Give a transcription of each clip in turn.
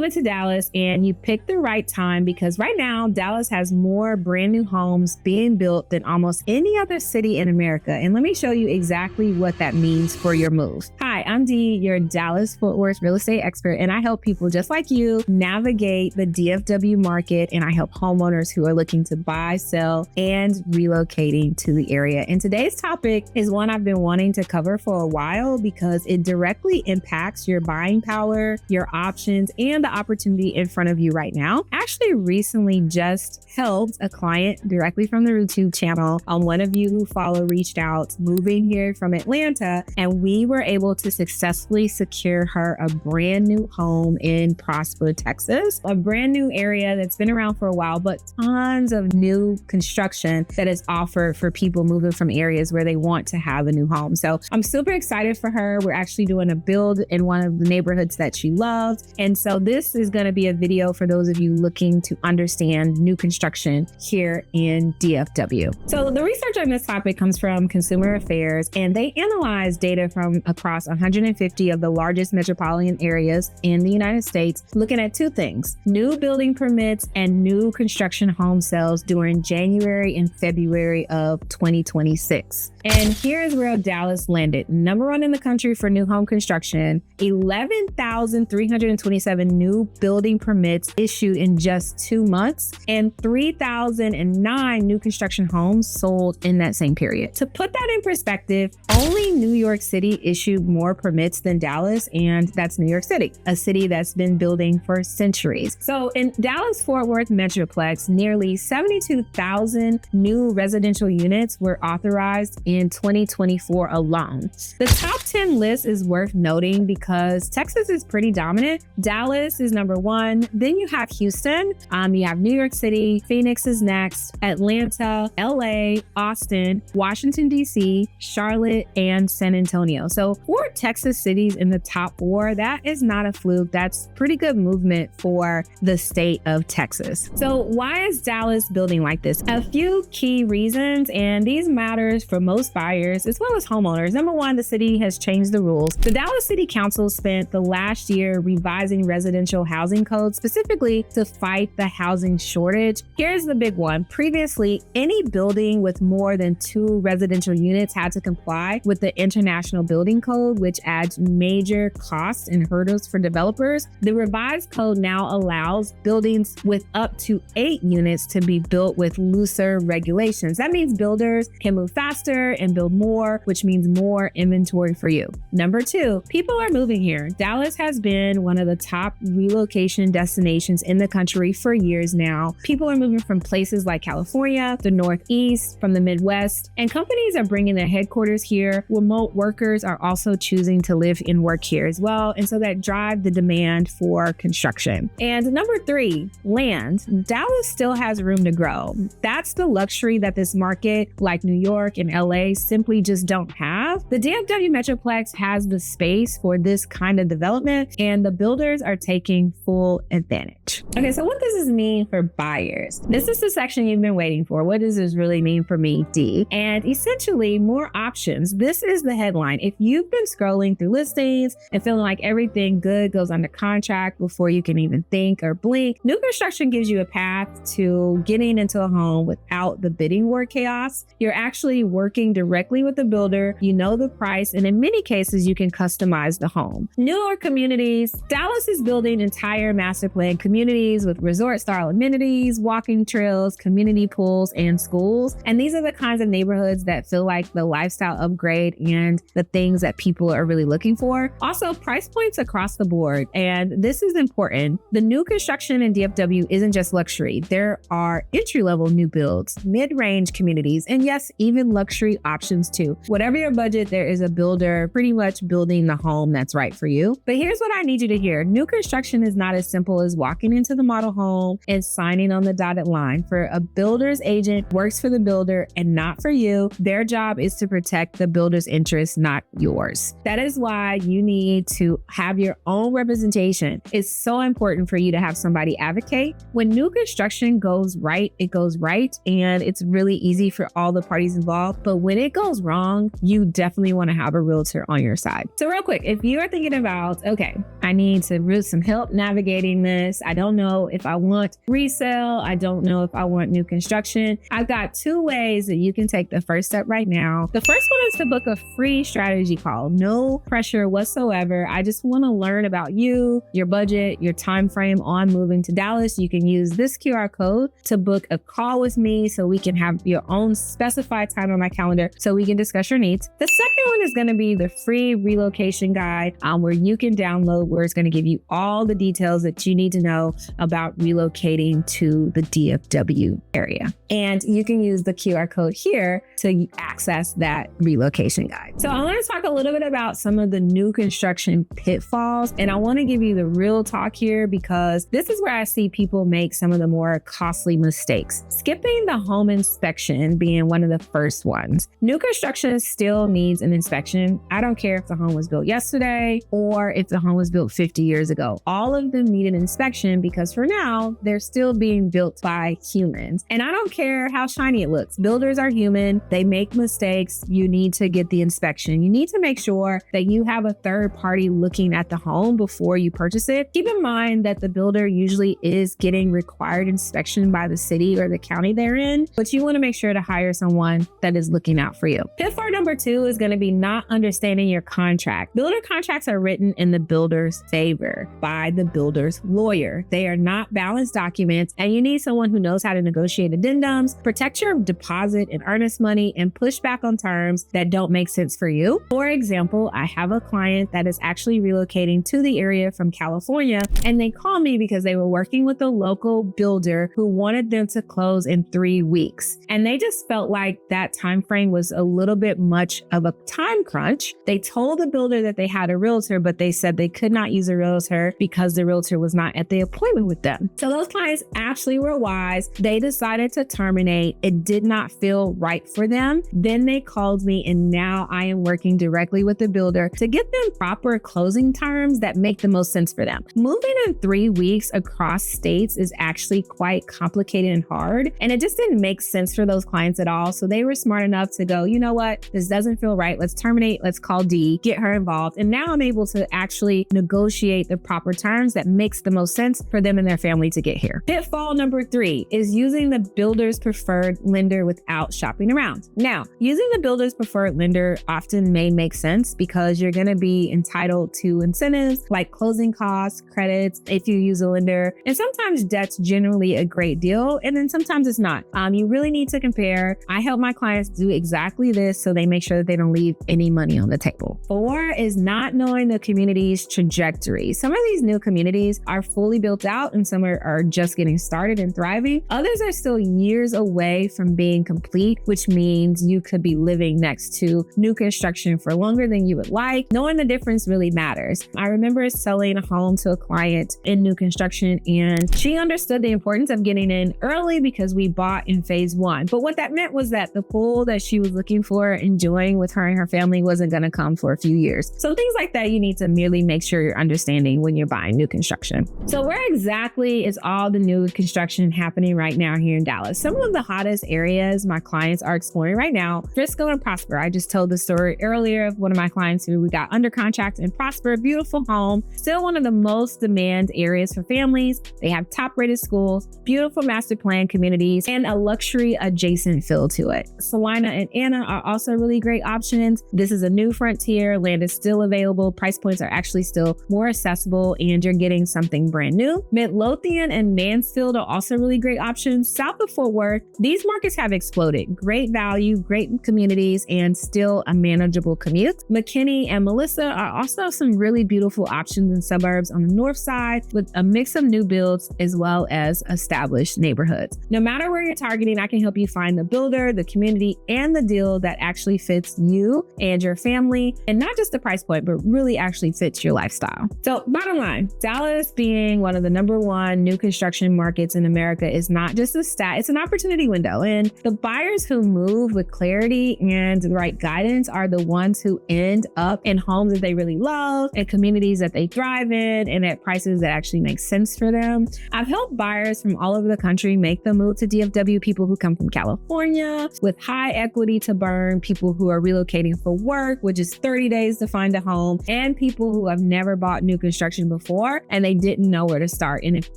moving to Dallas, and you picked the right time because right now Dallas has more brand new homes being built than almost any other city in America. And let me show you exactly what that means for your move. Hi, I'm Dee, your Dallas-Fort Worth real estate expert, and I help people just like you navigate the DFW market, and I help homeowners who are looking to buy, sell, and relocating to the area. And today's topic is one I've been wanting to cover for a while because it directly impacts your buying power, your options, and the opportunity in front of you right now. Actually, recently just helped a client directly from the YouTube channel. One of you who follow reached out, moving here from Atlanta, and we were able to successfully secure her a brand new home in Prosper, Texas, a brand new area that's been around for a while, but tons of new construction that is offered for people moving from areas where they want to have a new home. So I'm super excited for her. We're actually doing a build in one of the neighborhoods that she loved. And so this is going to be a video for those of you looking to understand new construction here in DFW. So the research on this topic comes from Consumer Affairs, and they analyze data from across 150 of the largest metropolitan areas in the United States, looking at two things: new building permits and new construction home sales during January and February of 2026. And here's where Dallas landed. Number one in the country for new home construction, 11,327 new building permits issued in just 2 months, and 3,009 new construction homes sold in that same period. To put that in perspective, only New York City issued more permits than Dallas, and that's New York City, a city that's been building for centuries. So in Dallas-Fort Worth Metroplex, nearly 72,000 new residential units were authorized in 2024 alone. The top 10 list is worth noting because Texas is pretty dominant. Dallas is number one. Then you have Houston. You have New York City. Phoenix is next. Atlanta, LA, Austin, Washington, D.C., Charlotte, and San Antonio. So 4 Texas cities in the top 4. That is not a fluke. That's pretty good movement for the state of Texas. So why is Dallas building like this? A few key reasons, and these matters for most buyers as well as homeowners. Number one, the city has changed the rules. The Dallas City Council spent the last year revising residential housing codes specifically to fight the housing shortage. Here's the big one. Previously, any building with more than 2 residential units had to comply with the International Building Code, which adds major costs and hurdles for developers. The revised code now allows buildings with up to 8 units to be built with looser regulations. That means builders can move faster and build more, which means more inventory for you. Number 2, people are moving here. Dallas has been one of the top relocation destinations in the country for years now. People are moving from places like California, the Northeast, from the Midwest, and companies are bringing their headquarters here. Remote workers are also choosing to live and work here as well. And so that drives the demand for construction. And number 3, land. Dallas still has room to grow. That's the luxury that this market, like New York and LA, simply just don't have. The DFW Metroplex has the space for this kind of development, and the builders are taking full advantage. Okay, so what does this mean for buyers? This is the section you've been waiting for. What does this really mean for me, Dee? And essentially, more options. This is the headline. If you've been scrolling through listings and feeling like everything good goes under contract before you can even think or blink, new construction gives you a path to getting into a home without the bidding war chaos. You're actually working directly with the builder, you know the price, and in many cases, you can customize the home. Newer communities. Dallas is building entire master plan communities with resort-style amenities, walking trails, community pools, and schools. And these are the kinds of neighborhoods that feel like the lifestyle upgrade and the things that people are really looking for. Also, price points across the board. And this is important. The new construction in DFW isn't just luxury. There are entry-level new builds, mid-range communities, and yes, even luxury options too. Whatever your budget, there is a builder pretty much building the home that's right for you. But here's what I need you to hear. New construction is not as simple as walking into the model home and signing on the dotted line. For a builder's agent works for the builder and not for you. Their job is to protect the builder's interests, not yours. That is why you need to have your own representation. It's so important for you to have somebody advocate. When new construction goes right, it goes right, and it's really easy for all the parties involved. But when it goes wrong, you definitely want to have a realtor on your side. So real quick, if you are thinking about, okay, I need to some help navigating this. I don't know if I want resale. I don't know if I want new construction. I've got 2 ways that you can take the first step right now. The first one is to book a free strategy call. No pressure whatsoever. I just want to learn about you, your budget, your time frame on moving to Dallas. You can use this QR code to book a call with me so we can have your own specified time on my calendar so we can discuss your needs. The second one is going to be the free relocation guide where you can download, where it's going to give you all the details that you need to know about relocating to the DFW area. And you can use the QR code here to access that relocation guide. So I want to talk a little bit about some of the new construction pitfalls. And I want to give you the real talk here because this is where I see people make some of the more costly mistakes. Skipping the home inspection being one of the first ones. New construction still needs an inspection. I don't care if the home was built yesterday or if the home was built 50 years ago. All of them need an inspection because for now, they're still being built by humans. And I don't care how shiny it looks. Builders are human. They make mistakes. You need to get the inspection. You need to make sure that you have a third party looking at the home before you purchase it. Keep in mind that the builder usually is getting required inspection by the city or the county they're in, but you want to make sure to hire someone that is looking out for you. Pitfall number 2 is going to be not understanding your contract. Builder contracts are written in the builder's favor by the builder's lawyer. They are not balanced documents, and you need someone who knows how to negotiate addendums, protect your deposit and earnest money, and push back on terms that don't make sense for you. For example, I have a client that is actually relocating to the area from California, and they called me because they were working with a local builder who wanted them to close in 3 weeks. And they just felt like that time frame was a little bit much of a time crunch. They told the builder that they had a realtor, but they said they could not use a realtor because the realtor was not at the appointment with them. So those clients actually were wise. They decided to terminate. It did not feel right for them. Then they called me, and now I am working directly with the builder to get them proper closing terms that make the most sense for them. Moving in 3 weeks across states is actually quite complicated and hard, and it just didn't make sense for those clients at all. So they were smart enough to go, you know what, this doesn't feel right. Let's terminate. Let's call Dee, get her involved. And now I'm able to actually negotiate the proper terms that makes the most sense for them and their family to get here. Pitfall number 3 is using the builder's preferred lender without shopping around. Now, using the builder's preferred lender often may make sense because you're going to be entitled to incentives like closing costs, credits, if you use a lender. And sometimes debt's generally a great deal, and then sometimes it's not. You really need to compare. I help my clients do exactly this so they make sure that they don't leave any money on the table. 4 is not knowing the community's trajectory. Some of these new communities are fully built out and some are just getting started and thriving. Others are still years away from being complete, which means you could be living next to new construction for longer than you would like. Knowing the difference really matters. I remember selling a home to a client in new construction, and she understood the importance of getting in early because we bought in phase 1. But what that meant was that the pool that she was looking for, enjoying with her and her family, wasn't going to come for a few years. So things like that, you need to merely make sure you're understanding when you're buying new construction. So where exactly is all the new construction happening right now here in Dallas? Some of the hottest areas my clients are exploring right now, Frisco and Prosper. I just told the story earlier of one of my clients who we got under contract in Prosper, beautiful home, still one of the most demand areas for families. They have top rated schools, beautiful master plan communities, and a luxury adjacent feel to it. Celina and Anna are also really great options. This is a new frontier. Land is still available. Price points are actually still more accessible, and you're getting something brand new. Midlothian and Mansfield are also really great options. South of Fort Worth, these markets have exploded. Great value, great communities, and still a manageable commute. McKinney and Melissa are also some really beautiful options in suburbs on the north side with a mix of new builds as well as established neighborhoods. No matter where you're targeting, I can help you find the builder, the community, and the deal that actually fits you and your family, and not just the price point, but really actually fits your lifestyle. So bottom line, Dallas being one of the #1 new construction markets in America is not just a stat, it's an opportunity window. And the buyers who move with clarity and the right guidance are the ones who end up in homes that they really love and communities that they thrive in and at prices that actually make sense for them. I've helped buyers from all over the country make the move to DFW, people who come from California with high equity to burn, people who are relocating for work, which is 30 days to find a home, and people who have never bought new construction before before and they didn't know where to start. And if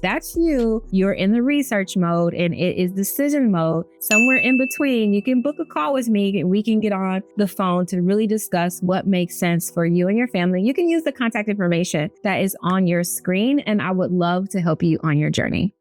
that's you, you're in the research mode and it is decision mode. Somewhere in between, you can book a call with me and we can get on the phone to really discuss what makes sense for you and your family. You can use the contact information that is on your screen, and I would love to help you on your journey.